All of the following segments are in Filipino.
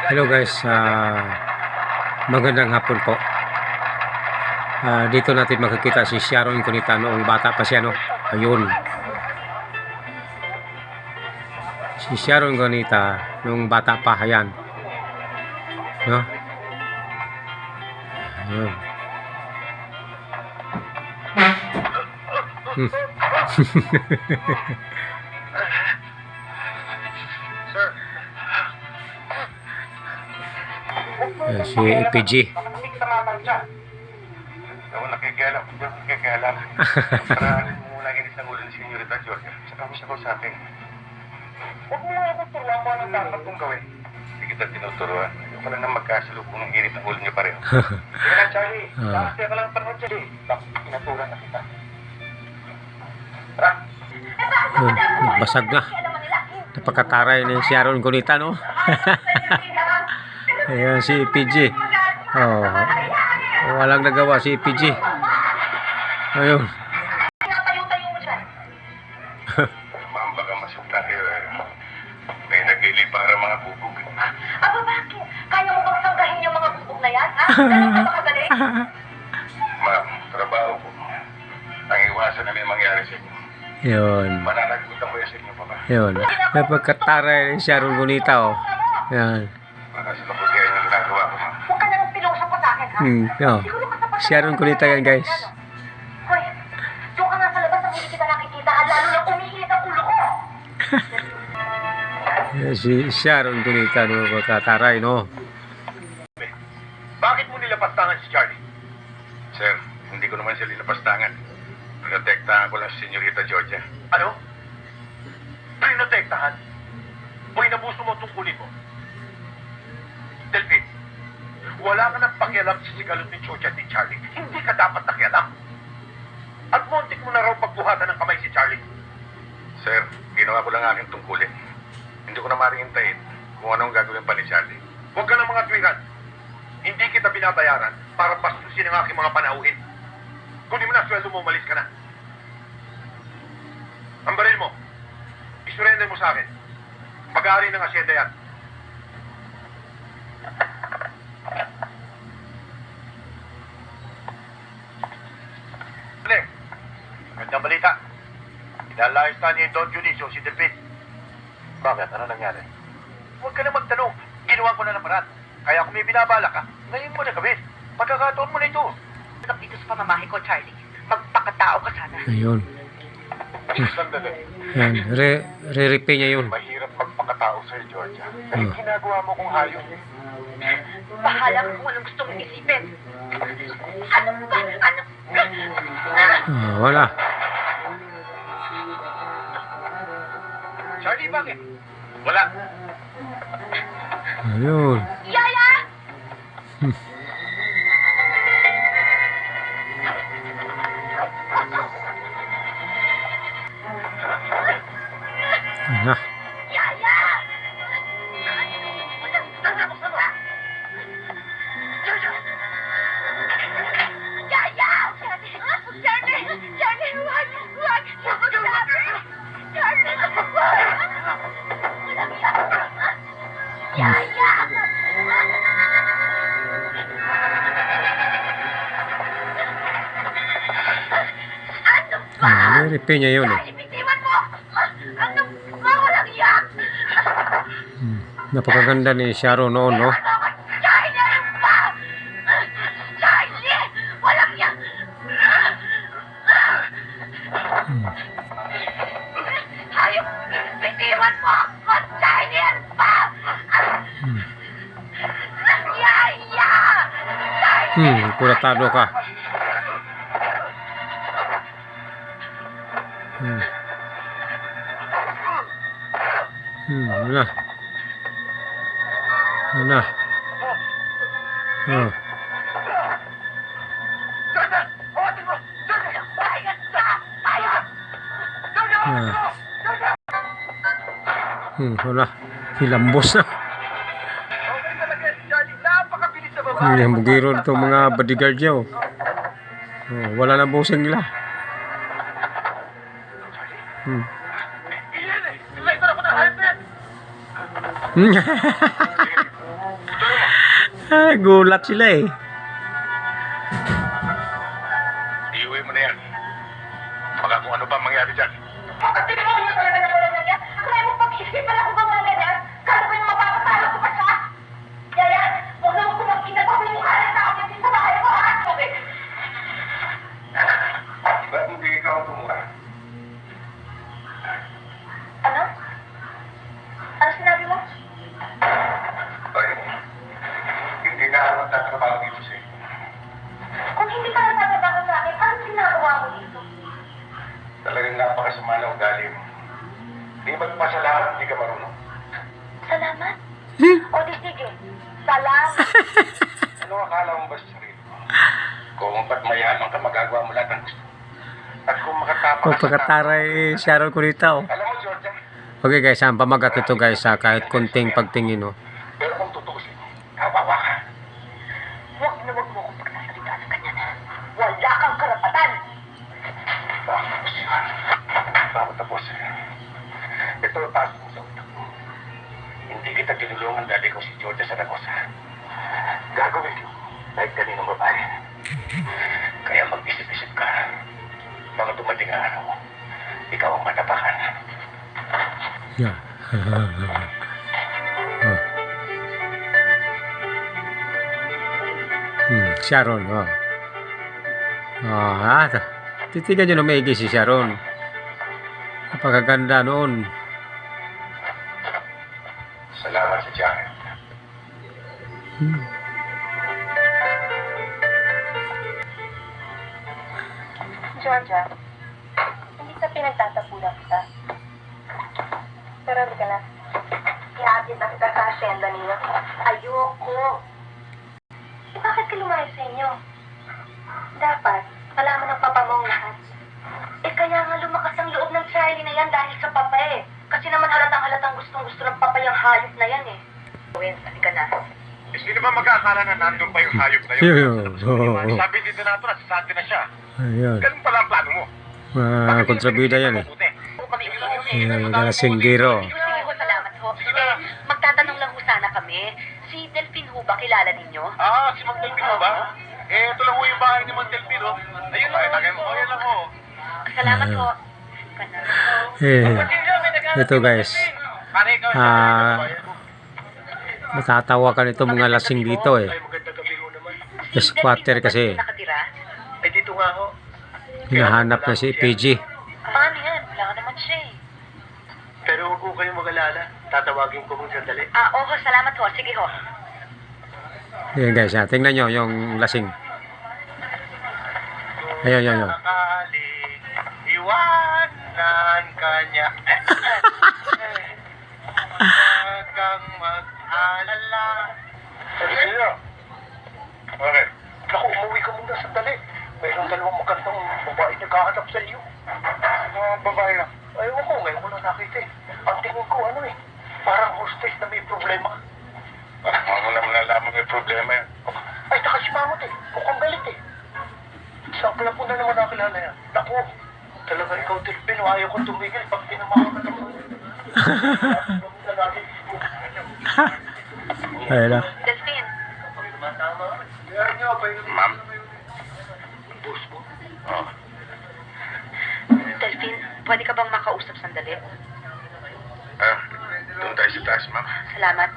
Hello guys, magandang hapon po. Dito natin makikita si Sharon Cunita noong bata pa siya, no? Ayun. Si Sharon Cunita noong bata pa, ayan. No? Ayun. Si EPG. Ako nakikialam. Paraanin mo muna inis ng ulo ni Senyorita Georgia. Saka mo siya kausapin. Huwag mo nga akong turuan mo anong dapat kong gawin. Hindi kita tinuturuan. Ayaw ka lang na magkasalubong ng init ng ulo niyo pareho. Sige na, Charlie. Nakasya ka lang panahon, Charlie. Bakit pinaturan na kita? Tara. Nagbasag na. Napakataray ni Sharon Cunita, no? Ayan si EPG. Oh, walang nagawa si EPG. Ayun. Ma'am, baka masukta kayo eh. May nagili para mga bubog. Aba, bakit? Kaya mo bang sanggahin yung mga bubog na yan? Ganun ka ba kagaling? Ma'am, trabaho ko. Ang iwasan na may mangyari sa inyo. Yun. Mananagutan ko yan sa inyo pa ba? Yun. Napakataray ni Sharon Cunita, oh. Yan. Para sa kabutihan yung ginagawa ko, ma'am. Huwag ka na nang pilosopo sa akin, ha? Oh. Siguro katapat na- Sharon Cunita yan, guys. Hoy, doon ka nga sa labas ang hindi kita nakikita at lalo na umiinit ang ulo ko. Yan si Sharon Cunita, no? Napakataray, no? Bakit mo nilapastangan si Charlie? Sir, hindi ko naman siya nilapastangan. Prinotektahan ko lang si Senyorita Georgia. Ano? Prinotektahan? O inabuso mo tungkulin mo? Delphine, wala ka nang pakialam sa sigalot ni Georgia at ni Charlie. Hindi ka dapat nakialam. At muntik mo na raw pagbuhatan ng kamay si Charlie. Sir, ginawa ko lang aking tungkulin. Hindi ko na maring hintayin kung anong gagawin pa ni Charlie. Huwag ka ng mga tuwiran. Hindi kita binabayaran para bastusin ang aking mga panauhin. Kunin mo na sweldo mo, umalis ka na. Ang baril mo, isurrender mo sa akin. Pag-aari ng asyenda yan. Leg, magandang balita. Inalayos na ni Don Junicio si Delphine. Bakit? Ano nangyari? Huwag ka na magtanong. Ginawa ko na ng paraan. Kaya kung may binabala ka, ngayon mo na gawin. Pagkakataon mo na ito. Dito sa pamamahay ko, Charlie. Magpakatao ka sana. Ayun. Sandali. Yan. Re-replay niya yun. Mahirap magpakatao sa'yo, Georgia. Dahil ginagawa mo kung hayop. Bahala ka kung anong gusto mong isipin. Ano ba? Ano? Wala. Charlie, bakit? Wala. Ayun. Yaya! Ano? Yaya! Yaya! Charlie! Charlie! Huwag! Huwag! Charlie! Charlie! Walang Yaya! Re-replay niya yun, eh. Charlie, bitiwan mo! Ano ba? Walang yak! Napakaganda ni Sharon noon, no? Charlie! Ano ba? Charlie! Walang yak! Hayop! Bitiwan mo! Charlie! Ano ba? Yaya! Kuratado ka. Ano na? Ano na? Oh. Georgia! Hawatin mo! Georgia! Bayad ka! Bayad! Georgia! Hawatin mo! Georgia! Wala. Hilambos na. Okay talaga si Charlie. Napakabilis na babae. Yung bugiro itong mga bodyguard niya, oh. Wala na boseng nila. Iyan eh! Sila ito na ko ng helmet! Gulat sila eh. Iuwi mo na yan. Baka kung ano pa mangyari dyan. Bakit tinawag mo talaga ng walang ganyan? Kaya mo pag-isipan ako ba mga ganyan? Kala ko yung mapapatalo ko pa siya? Yaya, huwag na mo kumagkita ko yung halas na ako sa bahay ko, ha? Okay. Ba't hindi ikaw ang tumura? Ano? Ano sinabi mo? Ay, hindi na ako magtatrabaho dito sa'yo. Kung hindi ka nagtatrabaho sa akin, anong ginagawa mo dito? Talagang napakasama na ugali mo. Di magpasalamat, hindi ka marunong. Salamat. O di sige. Salamat. Ano akala mo ba sa sarili mo? Kung ba't mayaman ka, magagawa mo lahat ng gusto. At kung makatapang O pagkataray Sharon Cunita oh. Alam mo, Georgia, Okay guys, ang pamagat nito guys, kahit konting pagtingin oh. pero kung tutuusin, kawawa ka. Huwag na huwag mo akong pagsasalita sa kanya. Wala kang karapatan. Bakit tapos? Ito ang taas mo sa utak mo. Hindi kita tinulungan dahil ikaw si Georgia sa Dagosa. Gagawin mo kahit kaninong babae. Kaya mag-isip-isip ka. Mga dumating na araw, ikaw ang matapakan. Yeah. Sharon, oh. Titigan nyo na maigi si Sharon. Napakaganda noon. Salamat sa Janet. Georgia, hindi ka pinagtatapunan kita. Pero hindi ka na. Ihatid na kita sa asyenda niyo. Ayoko. Bakit ka lumayas sa inyo? Dapat, malaman ng papa mo ang lahat. Kaya nga lumakas ang loob ng Charlie na yan dahil sa papa eh. Kasi naman halatang gustong-gusto ng papa yung hayop na yan eh. Gawin, halika na. Sino ba mag-aakala na nandun pa yung hayop na yun? Sabi dito na ito, nasasante na siya. Ayun. Ganun pala ang plano mo. Kontrabida yan eh. Singgiro. Sige ho, salamat ho. Magtatanong lang ho sana kami. Si Delphine ho ba kilala ninyo? Si Mang Delpin mo ba? Ito lang ho yung bahay ni Mang Delpin, oh. Ayun lang, tagay mo. Ayun lang ho. Salamat ho. Ito guys. Matatawa ka nito mga lasing dito eh. Squatter kasi. Nakatira? Ay, dito nga ho. Hinahanap na si PG. Paano yan? Wala ka naman siya eh. Pero huwag ko kayong mag-alala. Tatawagin ko mong sandali. Oo, salamat ho. Sige ho. Ayan guys, tingnan nyo yung lasing. Ayun. Sakali, iwanan ka niya. Huwag kang mag-alala. Sino? Okay. Naku, umuwi ka muna sandali. Mayroong dalawang magandang babae naghahanap sa iyo. Babae na? Ayaw ko, ngayon ko lang nakita eh. Ang tingin ko, parang hostess na may problema. Ano naman nalaman may problema yan? Ay, nakasimangot eh. Mukhang galit eh. Saan pala po na naman nakilala yan? Naku, talaga ikaw, Delpino, ayaw ko tumigil pag tinamahan ka naman. Ayun na. Delphine. Ma'am? Boss mo? Oo. Delphine, pwede ka bang makausap sandali? Doon tayo sa taas, ma'am. Salamat.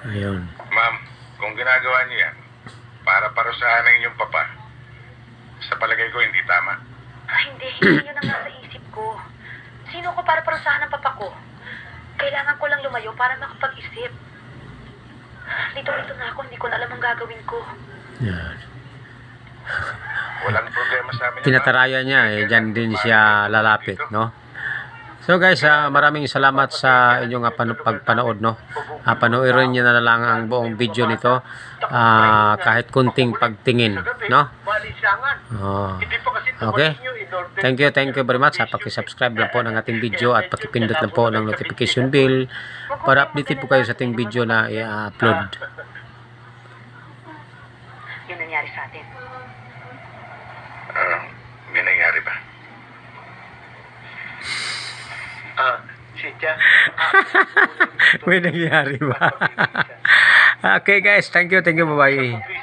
Ayun. Ma'am, kung ginagawa niyo yan, para parusahan ang inyong papa, sa palagay ko hindi tama. Hindi yun ang nasa isip ko. Sino ko para parusahan ng papa ko? Kailangan ko lang lumayo para makapag-isip. Dito na ako, hindi ko na alam ang gagawin ko. Yan. Walang problema sa amin. Tinataraya niya eh, dyan din siya lalapit, no? So guys, maraming salamat sa inyong pagpanood, no? Panoorin niyo na lang ang buong video nito, kahit kunting pagtingin, no? Okay. Thank you very much. Paki-subscribe lang po ng ating video at pakipindot lang po ng notification bell para updated po kayo sa ating video na i-upload. Yun nangyari sa atin. May nangyari ba? Cynthia. May nangyari ba? Okay guys, thank you, bye-bye.